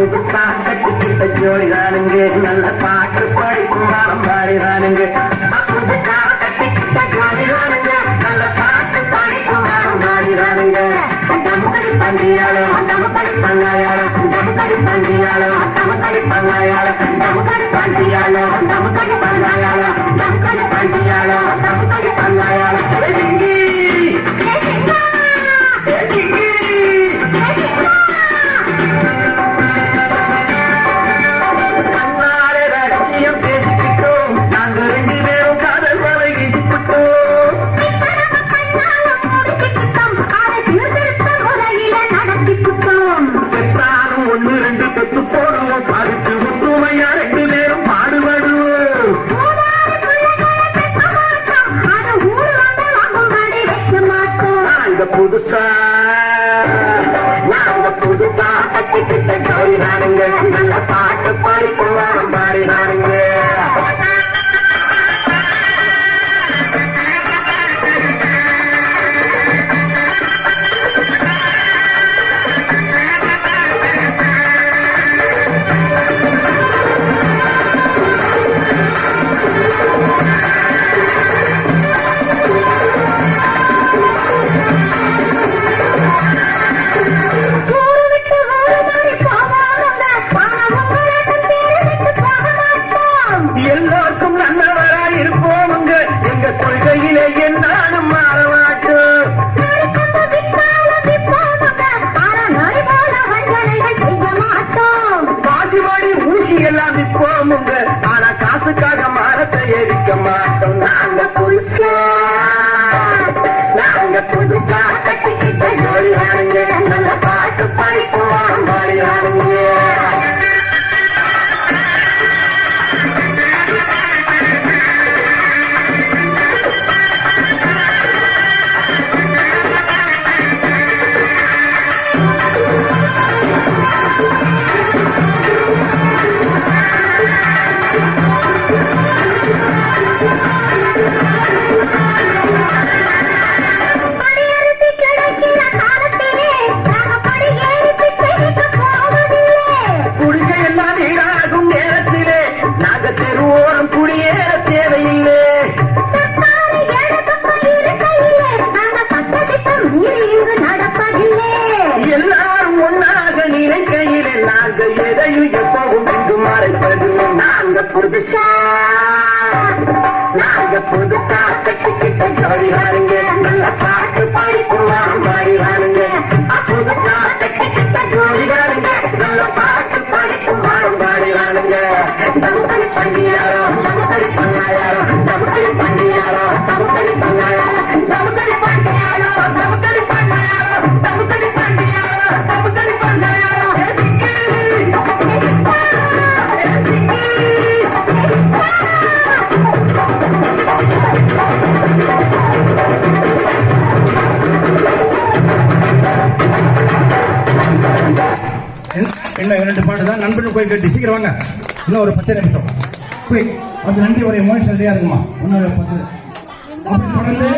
புதுசா கட்டிக்கிட்ட ஜோடிதானுங்க நல்ல பாட்டு படிக்கும் வாரம் பாடிதானுங்க புதுசா கட்டிக்கிட்ட ஜோடிதானுங்க நல்ல பாட்டு படிக்கும் வாரம் பாடிதானுங்க தமுக்கடி பந்தியாளம் தமுக்கடி பங்காயாளம் தமுக்கடி பந்தியாளம் தமுக்கடி பங்காயாளம் தமுக்கடி பந்தியாளம் தமுக்கடி பங்காயாளம் தமுக்கடி பந்தியாளம் தமுக்கடி பங்காயாளம் புதுசா புதுசா கட்டிக்கிட்ட ஜோடிதானுங்க நல்ல பாட்டு படிக்கும் வாரம் பாடினானுங்க எல்லாருக்கும் நல்லவரா இருப்போமுங்க எங்க கொள்கையிலே என்னாலும் மாறமாட்டோம் பாசிவாடி ஊசி எல்லாம் விற்போமுங்க ஆனா காசுக்காக மரத்தை எரிக்க மாட்டோம் நாங்க புதுசா கட்டிக்கிட்ட ஜோடிதானுங்க நல்ல பாட்டு படிப்போம் பாடினானுங்க எதையும் எப்பவும் இங்கு மறைப்பது நாங்க புதுசா கட்டிக்கிட்ட ஜோடிதானுங்க நல்ல பாட்டு படிக்கும் வாரம் பாடினானுங்க புதுசா கட்டிக்கிட்ட ஜோடிதானுங்க நல்ல பாட்டு படிக்கும் வாரம் பாடினானுங்க தமுக்கடி பண்டியாரம் தமுக்கடி பங்காயாரம் தமுக்கடி பண்டியாரம் தமுக்கடி பங்காயாரம் தமுக்கடி பண்டியாரம் தமுக்கடி பங்காயாரம் தமுக்கடி பண்டியாரம் தமுக்கடி பங்காயாரம் இன்னும் 2 பாட்டு தான் நண்பர்கள் போய் கட்டி சீக்கிரம் வாங்க இன்னும் ஒரு 10 நிமிஷம் போய் அது நன்றி ஒரு எமோஷன் ரெடியா இருக்குமா இன்னொரு 10 அப்படி தொடர்ந்து